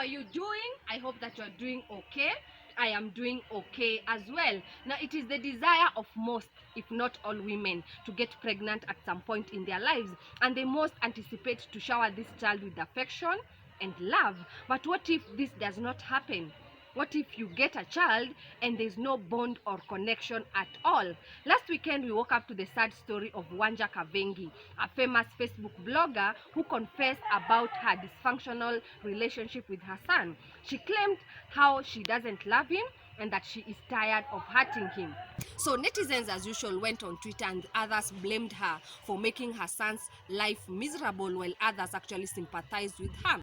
you doing? I hope that you're doing okay. I am doing okay as well. Now, it is the desire of most, if not all women, to get pregnant at some point in their lives, and they most anticipate to shower this child with affection and love. But what if this does not happen? What if you get a child and there's no bond or connection at all? Last weekend, we woke up to the sad story of Wanja Kavengi, a famous Facebook blogger who confessed about her dysfunctional relationship with her son. She claimed how she doesn't love him and that she is tired of hurting him. So netizens, as usual, went on Twitter and others blamed her for making her son's life miserable, while others actually sympathized with her.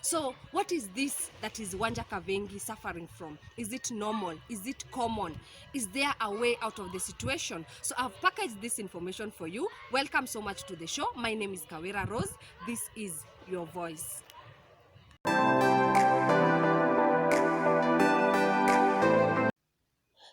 So what is this that is Wanja Kavengi suffering from? Is it normal? Is it common? Is there a way out of the situation? So I've packaged this information for you. Welcome so much to the show. My name is Kawira Rose. This is Your Voice.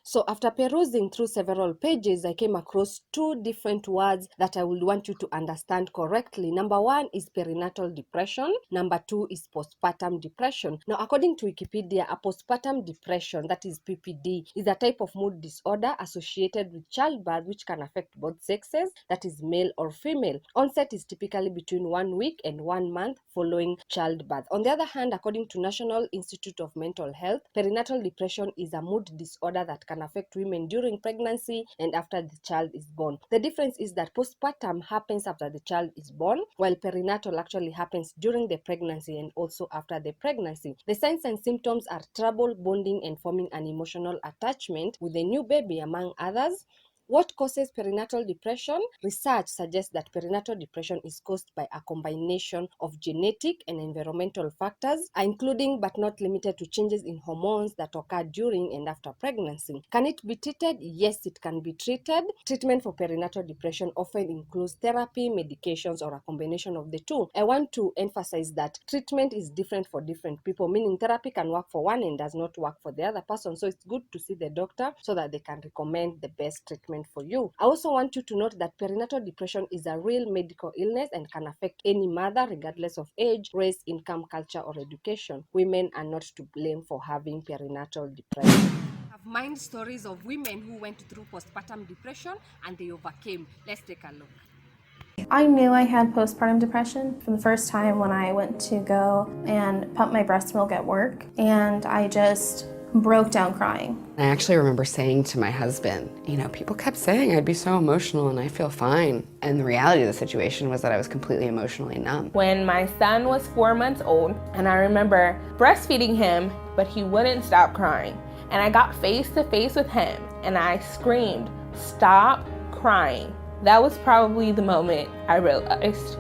So after perusing through several pages, I came across two different words that I would want you to understand correctly. Number one is perinatal depression. Number two is postpartum depression. Now, according to Wikipedia, a postpartum depression, that is PPD, is a type of mood disorder associated with childbirth which can affect both sexes, that is male or female. Onset is typically between 1 week and 1 month following childbirth. On the other hand, according to National Institute of Mental Health, perinatal depression is a mood disorder that can affect women during pregnancy and after the child is born. The difference is that postpartum happens after the child is born, while perinatal actually happens during the pregnancy and also after the pregnancy. The signs and symptoms are trouble bonding and forming an emotional attachment with the new baby, among others. What causes perinatal depression? Research suggests that perinatal depression is caused by a combination of genetic and environmental factors, including but not limited to changes in hormones that occur during and after pregnancy. Can it be treated? Yes, it can be treated. Treatment for perinatal depression often includes therapy, medications, or a combination of the two. I want to emphasize that treatment is different for different people, meaning therapy can work for one and does not work for the other person. So it's good to see the doctor so that they can recommend the best treatment for you. I also want you to note that perinatal depression is a real medical illness and can affect any mother regardless of age, race, income, culture, or education. Women are not to blame for having perinatal depression. Have mind stories of women who went through postpartum depression and they overcame. Let's take a look. I knew I had postpartum depression from the first time when I went to go and pump my breast milk at work, and I just broke down crying. I actually remember saying to my husband, people kept saying I'd be so emotional and I feel fine. And the reality of the situation was that I was completely emotionally numb. When my son was 4 months old, and I remember breastfeeding him, but he wouldn't stop crying. And I got face to face with him and I screamed, "Stop crying." That was probably the moment I realized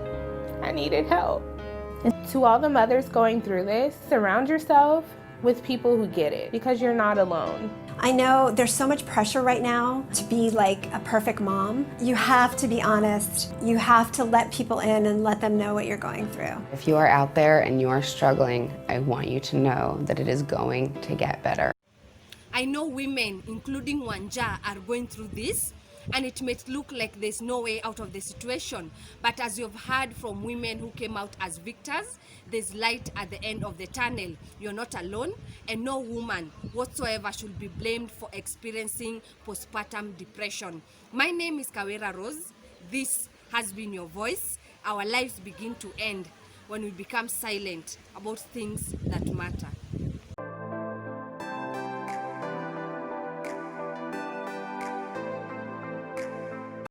I needed help. And to all the mothers going through this, surround yourself with people who get it, because you're not alone. I know there's so much pressure right now to be like a perfect mom. You have to be honest. You have to let people in and let them know what you're going through. If you are out there and you are struggling, I want you to know that it is going to get better. I know women, including Wanja, are going through this, and it may look like there's no way out of the situation. But as you've heard from women who came out as victors, there's light at the end of the tunnel. You're not alone, and no woman whatsoever should be blamed for experiencing postpartum depression. My name is Kawira Rose. This has been Your Voice. Our lives begin to end when we become silent about things that matter.